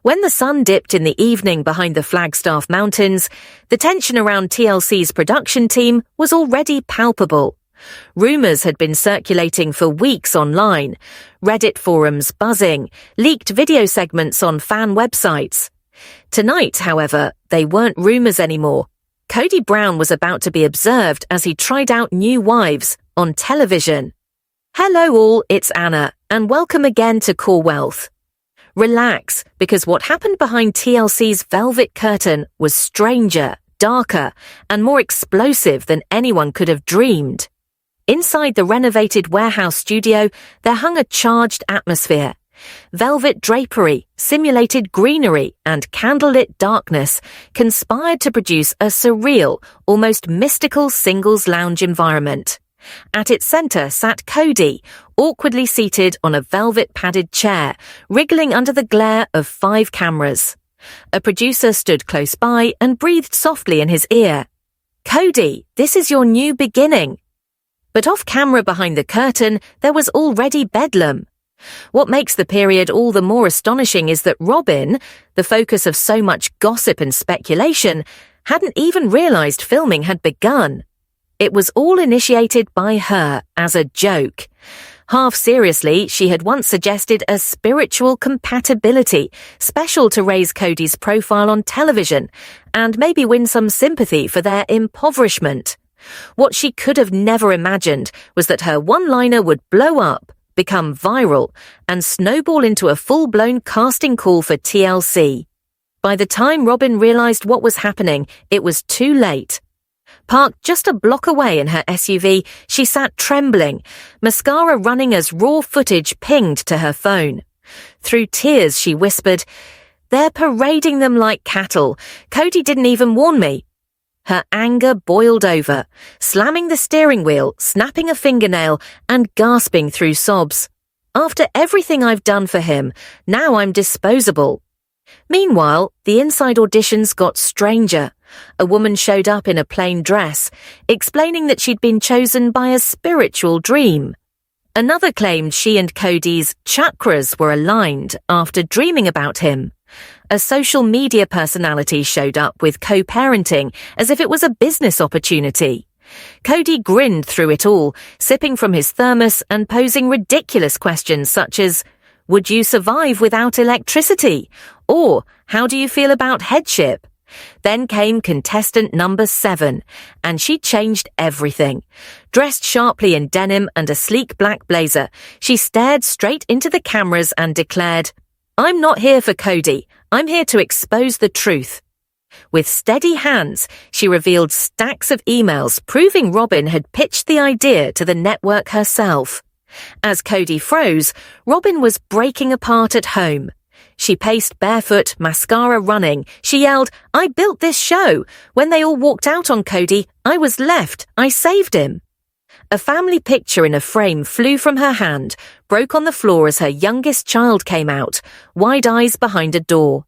When the sun dipped in the evening behind the Flagstaff Mountains, the tension around TLC's production team was already palpable. Rumors had been circulating for weeks online, Reddit forums buzzing, leaked video segments on fan websites. Tonight, however, they weren't rumors anymore. Cody Brown was about to be observed as he tried out new wives on television. Hello all, it's Anna, and welcome again to Core Wealth. Relax, because what happened behind TLC's velvet curtain was stranger, darker, and more explosive than anyone could have dreamed. Inside the renovated warehouse studio, there hung a charged atmosphere. Velvet drapery, simulated greenery, and candlelit darkness conspired to produce a surreal, almost mystical singles lounge environment. At its center sat Cody, awkwardly seated on a velvet-padded chair, wriggling under the glare of 5 cameras. A producer stood close by and breathed softly in his ear. "Cody, this is your new beginning." But off-camera behind the curtain, there was already bedlam. What makes the period all the more astonishing is that Robin, the focus of so much gossip and speculation, hadn't even realized filming had begun. It was all initiated by her as a joke. Half seriously, she had once suggested a spiritual compatibility, special to raise Cody's profile on television, and maybe win some sympathy for their impoverishment. What she could have never imagined was that her one-liner would blow up, become viral, and snowball into a full-blown casting call for TLC. By the time Robin realized what was happening, it was too late. Parked just a block away in her SUV, she sat trembling, mascara running as raw footage pinged to her phone. Through tears, she whispered, "They're parading them like cattle. Cody didn't even warn me." Her anger boiled over, slamming the steering wheel, snapping a fingernail, and gasping through sobs. "After everything I've done for him, now I'm disposable." Meanwhile, the inside auditions got stranger. A woman showed up in a plain dress, explaining that she'd been chosen by a spiritual dream. Another claimed she and Cody's chakras were aligned after dreaming about him. A social media personality showed up with co-parenting as if it was a business opportunity. Cody grinned through it all, sipping from his thermos and posing ridiculous questions such as, "Would you survive without electricity?" Or, "How do you feel about headship?" Then came contestant number 7, and she changed everything. Dressed sharply in denim and a sleek black blazer, she stared straight into the cameras and declared, "I'm not here for Cody. I'm here to expose the truth." With steady hands, she revealed stacks of emails proving Robin had pitched the idea to the network herself. As Cody froze, Robin was breaking apart at home. She paced barefoot, mascara running. She yelled, "I built this show. When they all walked out on Cody, I was left. I saved him." A family picture in a frame flew from her hand, broke on the floor as her youngest child came out, wide eyes behind a door.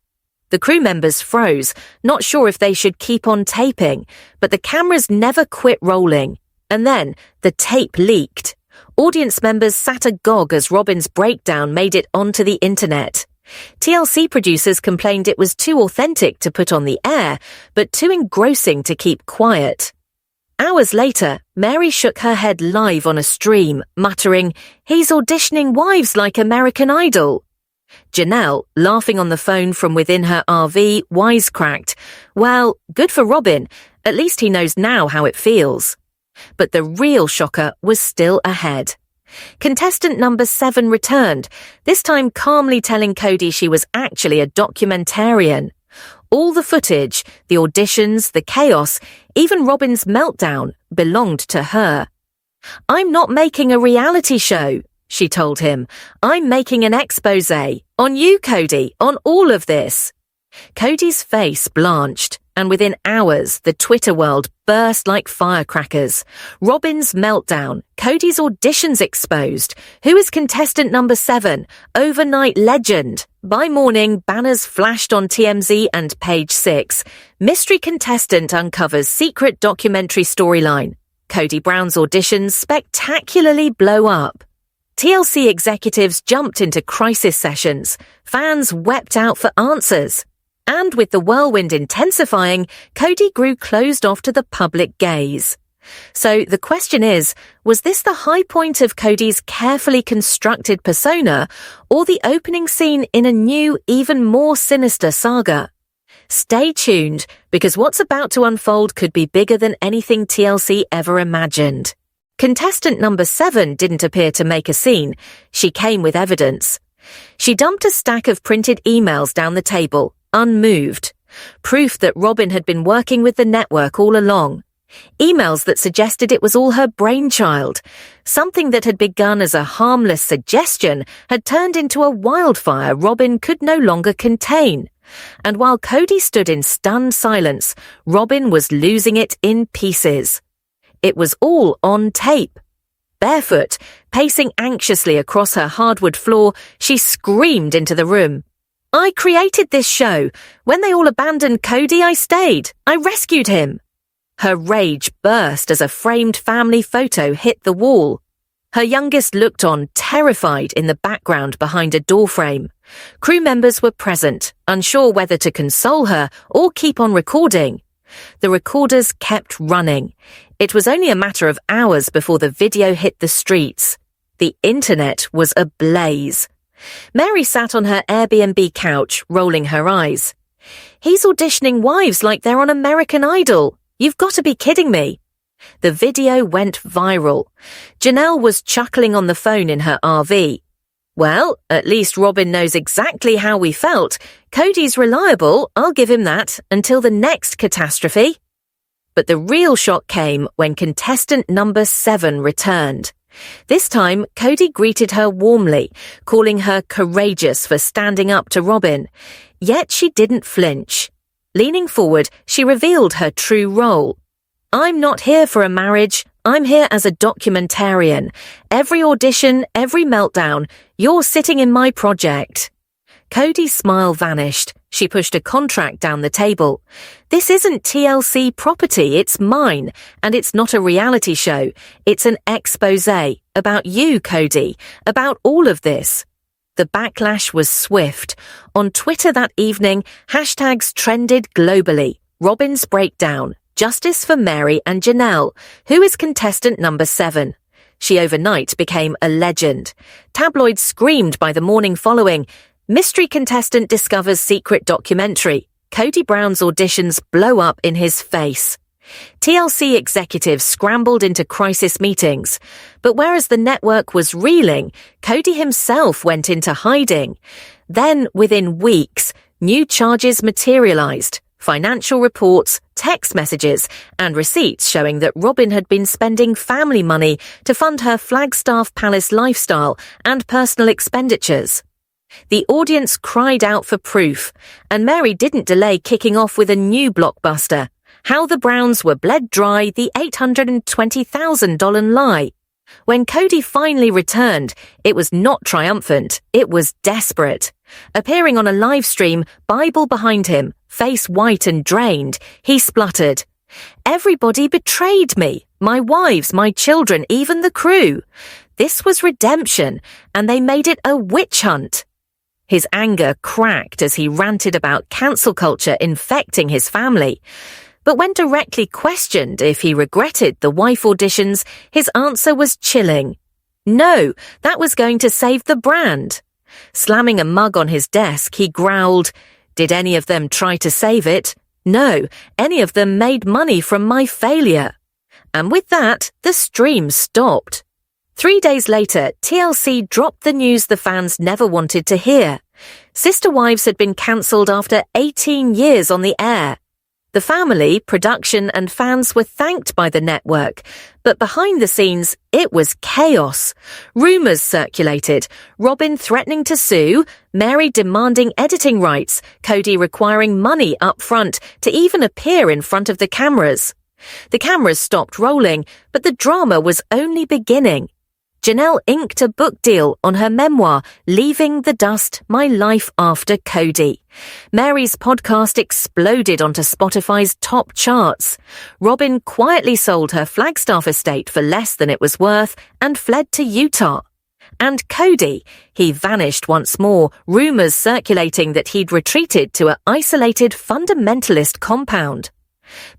The crew members froze, not sure if they should keep on taping, but the cameras never quit rolling. And then the tape leaked. Audience members sat agog as Robin's breakdown made it onto the internet. TLC producers complained it was too authentic to put on the air, but too engrossing to keep quiet. Hours later, Mary shook her head live on a stream, muttering, "He's auditioning wives like American Idol." Janelle, laughing on the phone from within her RV, wisecracked, "Well, good for Robin. At least he knows now how it feels." But the real shocker was still ahead. Contestant number 7 returned, this time calmly telling Cody she was actually a documentarian. All the footage, the auditions, the chaos, even Robin's meltdown belonged to her. "I'm not making a reality show," she told him. "I'm making an exposé. On you, Cody, on all of this." Cody's face blanched, and within hours, the Twitter world burst like firecrackers. Robin's meltdown, Cody's auditions exposed. Who is contestant number 7? Overnight legend. By morning, banners flashed on TMZ and Page 6. Mystery contestant uncovers secret documentary storyline. Cody Brown's auditions spectacularly blow up. TLC executives jumped into crisis sessions. Fans wept out for answers. And with the whirlwind intensifying, Cody grew closed off to the public gaze. So the question is, was this the high point of Cody's carefully constructed persona, or the opening scene in a new, even more sinister saga? Stay tuned, because what's about to unfold could be bigger than anything TLC ever imagined. Contestant number 7 didn't appear to make a scene. She came with evidence. She dumped a stack of printed emails down the table, unmoved. Proof that Robin had been working with the network all along. Emails that suggested it was all her brainchild. Something that had begun as a harmless suggestion had turned into a wildfire Robin could no longer contain. And while Cody stood in stunned silence, Robin was losing it in pieces. It was all on tape. Barefoot, pacing anxiously across her hardwood floor, she screamed into the room. "I created this show. When they all abandoned Cody, I stayed. I rescued him." Her rage burst as a framed family photo hit the wall. Her youngest looked on, terrified, in the background behind a doorframe. Crew members were present, unsure whether to console her or keep on recording. The recorders kept running. It was only a matter of hours before the video hit the streets. The internet was ablaze. Mary sat on her Airbnb couch, rolling her eyes. "He's auditioning wives like they're on American Idol. You've got to be kidding me." The video went viral. Janelle was chuckling on the phone in her RV. "Well, at least Robin knows exactly how we felt. Cody's reliable, I'll give him that, until the next catastrophe." But the real shock came when contestant number 7 returned. This time, Cody greeted her warmly, calling her courageous for standing up to Robin. Yet she didn't flinch. Leaning forward, she revealed her true role. "I'm not here for a marriage. I'm here as a documentarian. Every audition, every meltdown, you're sitting in my project." Cody's smile vanished. She pushed a contract down the table. "This isn't TLC property, it's mine, and it's not a reality show. It's an exposé about you, Cody, about all of this." The backlash was swift. On Twitter that evening, hashtags trended globally. Robin's breakdown, justice for Mary and Janelle, who is contestant number 7. She overnight became a legend. Tabloids screamed by the morning following, "Mystery contestant discovers secret documentary. Cody Brown's auditions blow up in his face." TLC executives scrambled into crisis meetings. But whereas the network was reeling, Cody himself went into hiding. Then, within weeks, new charges materialized. Financial reports, text messages, and receipts showing that Robin had been spending family money to fund her Flagstaff Palace lifestyle and personal expenditures. The audience cried out for proof, and Mary didn't delay kicking off with a new blockbuster, How the Browns Were Bled Dry, the $820,000 Lie. When Cody finally returned, it was not triumphant, it was desperate. Appearing on a live stream, Bible behind him, face white and drained, he spluttered, "Everybody betrayed me, my wives, my children, even the crew. This was redemption, and they made it a witch hunt." His anger cracked as he ranted about cancel culture infecting his family. But when directly questioned if he regretted the wife auditions, his answer was chilling. No, that was going to save the brand. Slamming a mug on his desk, he growled, "Did any of them try to save it? No, any of them made money from my failure." And with that, the stream stopped. 3 days later, TLC dropped the news the fans never wanted to hear. Sister Wives had been cancelled after 18 years on the air. The family, production, and fans were thanked by the network, but behind the scenes, it was chaos. Rumours circulated, Robin threatening to sue, Mary demanding editing rights, Cody requiring money up front to even appear in front of the cameras. The cameras stopped rolling, but the drama was only beginning. Janelle inked a book deal on her memoir, Leaving the Dust, My Life After Cody. Mary's podcast exploded onto Spotify's top charts. Robin quietly sold her Flagstaff estate for less than it was worth and fled to Utah. And Cody, he vanished once more, rumors circulating that he'd retreated to an isolated fundamentalist compound.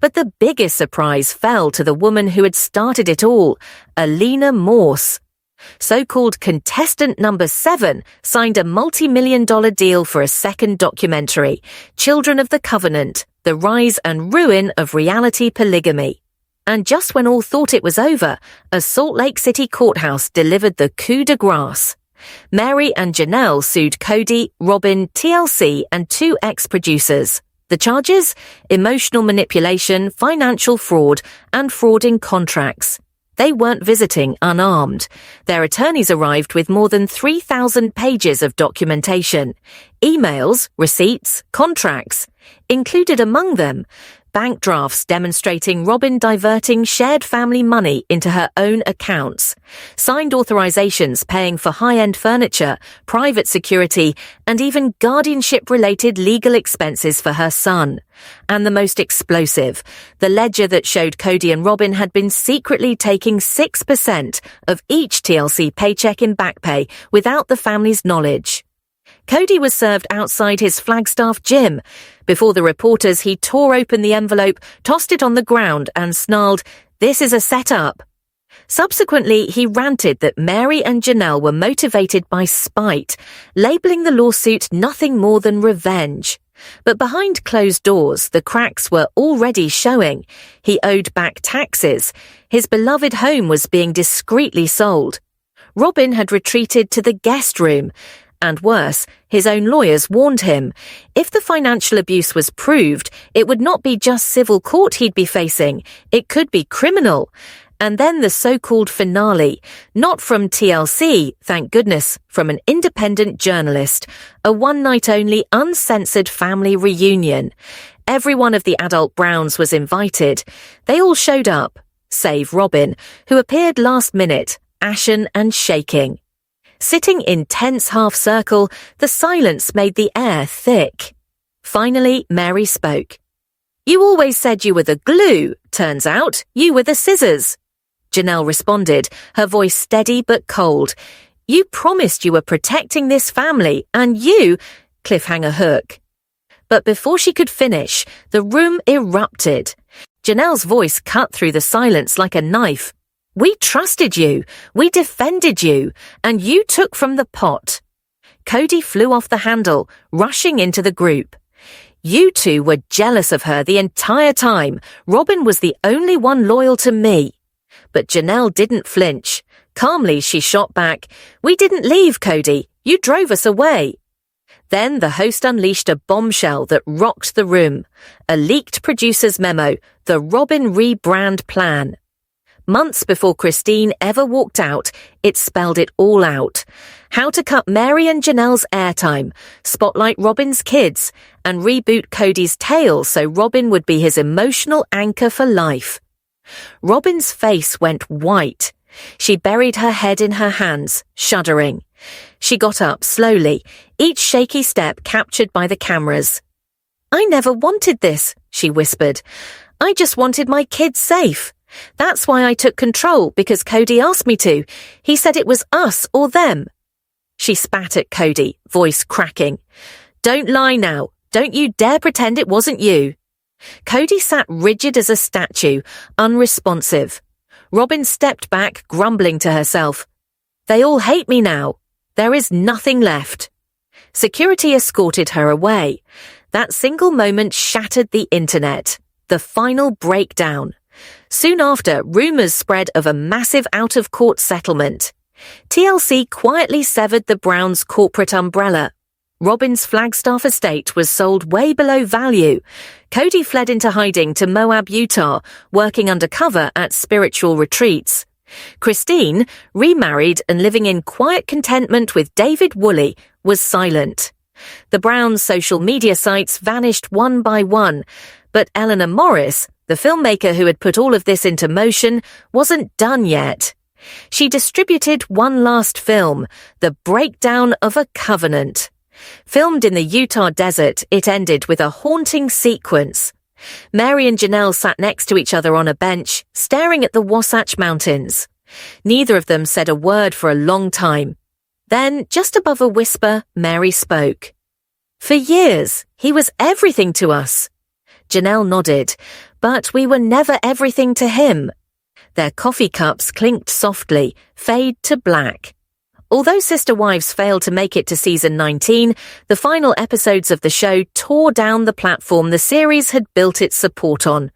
But the biggest surprise fell to the woman who had started it all, Alina Morse. So-called contestant number 7 signed a multi-million-dollar deal for a second documentary, Children of the Covenant, The Rise and Ruin of Reality Polygamy. And just when all thought it was over, a Salt Lake City courthouse delivered the coup de grace. Mary and Janelle sued Cody, Robin, TLC, and 2 ex-producers. The charges? Emotional manipulation, financial fraud, and fraud in contracts. They weren't visiting unarmed. Their attorneys arrived with more than 3,000 pages of documentation. Emails, receipts, contracts. Included among them, bank drafts demonstrating Robin diverting shared family money into her own accounts, signed authorizations paying for high-end furniture, private security, and even guardianship-related legal expenses for her son. And the most explosive, the ledger that showed Cody and Robin had been secretly taking 6% of each TLC paycheck in back pay without the family's knowledge. Cody was served outside his Flagstaff gym. Before the reporters, he tore open the envelope, tossed it on the ground, and snarled, "This is a setup." Subsequently, he ranted that Mary and Janelle were motivated by spite, labeling the lawsuit nothing more than revenge. But behind closed doors, the cracks were already showing. He owed back taxes. His beloved home was being discreetly sold. Robin had retreated to the guest room. And worse, his own lawyers warned him, if the financial abuse was proved, it would not be just civil court he'd be facing, it could be criminal. And then the so-called finale, not from TLC, thank goodness, from an independent journalist, a one-night-only uncensored family reunion. Every one of the adult Browns was invited. They all showed up, save Robin, who appeared last minute, ashen and shaking. Sitting in tense half-circle, the silence made the air thick. Finally, Mary spoke. "You always said you were the glue. Turns out, you were the scissors." Janelle responded, her voice steady but cold. "You promised you were protecting this family, and you—" cliffhanger hook. But before she could finish, the room erupted. Janelle's voice cut through the silence like a knife. "We trusted you, we defended you, and you took from the pot." Cody flew off the handle, rushing into the group. "You two were jealous of her the entire time. Robin was the only one loyal to me." But Janelle didn't flinch. Calmly, she shot back, "We didn't leave, Cody. You drove us away." Then the host unleashed a bombshell that rocked the room. A leaked producer's memo, the Robin rebrand plan. Months before Christine ever walked out, it spelled it all out. How to cut Mary and Janelle's airtime, spotlight Robin's kids, and reboot Cody's tale so Robin would be his emotional anchor for life. Robin's face went white. She buried her head in her hands, shuddering. She got up slowly, each shaky step captured by the cameras. "I never wanted this," she whispered. "I just wanted my kids safe. That's why I took control, because Cody asked me to. He said it was us or them." She spat at Cody, voice cracking. "Don't lie now. Don't you dare pretend it wasn't you." Cody sat rigid as a statue, unresponsive. Robin stepped back, grumbling to herself. "They all hate me now. There is nothing left." Security escorted her away. That single moment shattered the internet. The final breakdown. Soon after, rumors spread of a massive out-of-court settlement. TLC quietly severed the Browns' corporate umbrella. Robin's Flagstaff estate was sold way below value. Cody fled into hiding to Moab, Utah, working undercover at spiritual retreats. Christine, remarried and living in quiet contentment with David Woolley, was silent. The Browns' social media sites vanished one by one, but Eleanor Morris, the filmmaker who had put all of this into motion, wasn't done yet. She distributed one last film, The Breakdown of a Covenant. Filmed in the Utah desert, it ended with a haunting sequence. Mary and Janelle sat next to each other on a bench, staring at the Wasatch Mountains. Neither of them said a word for a long time. Then, just above a whisper, Mary spoke. "For years, he was everything to us." Janelle nodded, "But we were never everything to him." Their coffee cups clinked softly, fade to black. Although Sister Wives failed to make it to season 19, the final episodes of the show tore down the platform the series had built its support on.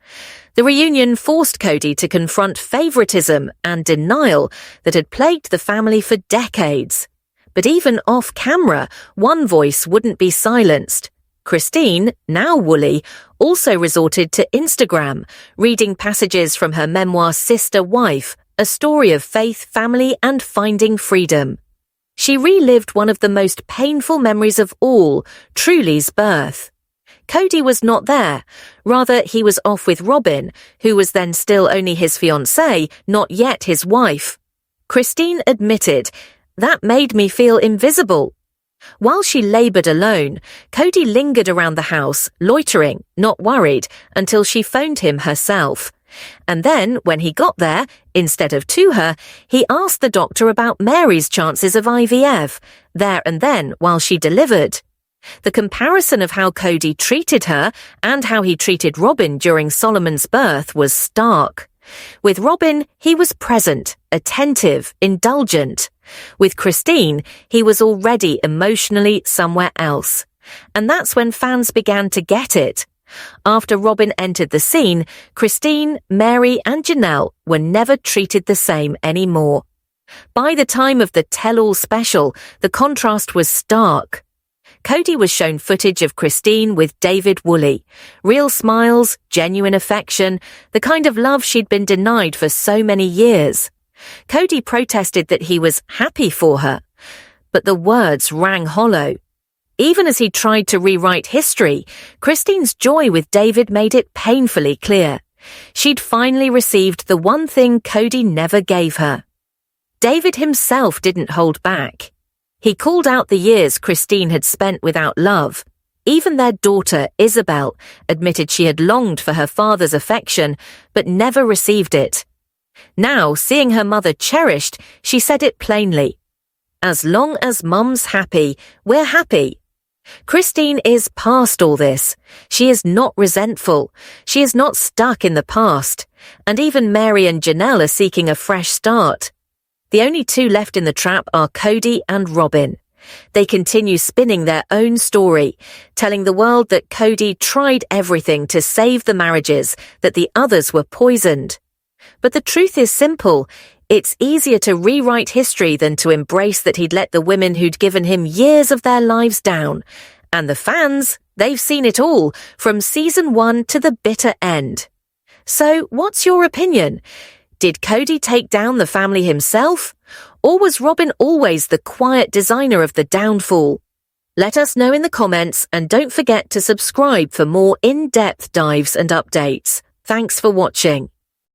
The reunion forced Cody to confront favoritism and denial that had plagued the family for decades. But even off-camera, one voice wouldn't be silenced. Christine, now Woolley, also resorted to Instagram, reading passages from her memoir Sister Wife, a story of faith, family, and finding freedom. She relived one of the most painful memories of all, Truly's birth. Cody was not there. Rather, he was off with Robin, who was then still only his fiancée, not yet his wife. Christine admitted, "That made me feel invisible." While she laboured alone, Cody lingered around the house, loitering, not worried, until she phoned him herself. And then, when he got there, instead of to her, he asked the doctor about Mary's chances of IVF, there and then while she delivered. The comparison of how Cody treated her and how he treated Robin during Solomon's birth was stark. With Robin, he was present, attentive, indulgent. With Christine, he was already emotionally somewhere else. And that's when fans began to get it. After Robin entered the scene, Christine, Mary, and Janelle were never treated the same anymore. By the time of the tell-all special, the contrast was stark. Cody was shown footage of Christine with David Woolley. Real smiles, genuine affection, the kind of love she'd been denied for so many years. Cody protested that he was happy for her, but the words rang hollow. Even as he tried to rewrite history, Christine's joy with David made it painfully clear. She'd finally received the one thing Cody never gave her. David himself didn't hold back. He called out the years Christine had spent without love. Even their daughter, Isabel, admitted she had longed for her father's affection, but never received it. Now, seeing her mother cherished, she said it plainly. "As long as Mum's happy, we're happy." Christine is past all this. She is not resentful. She is not stuck in the past. And even Mary and Janelle are seeking a fresh start. The only two left in the trap are Cody and Robin. They continue spinning their own story, telling the world that Cody tried everything to save the marriages, that the others were poisoned. But the truth is simple. It's easier to rewrite history than to embrace that he'd let the women who'd given him years of their lives down. And the fans, they've seen it all, from season 1 to the bitter end. So, what's your opinion? Did Cody take down the family himself? Or was Robin always the quiet designer of the downfall? Let us know in the comments, and don't forget to subscribe for more in-depth dives and updates. Thanks for watching.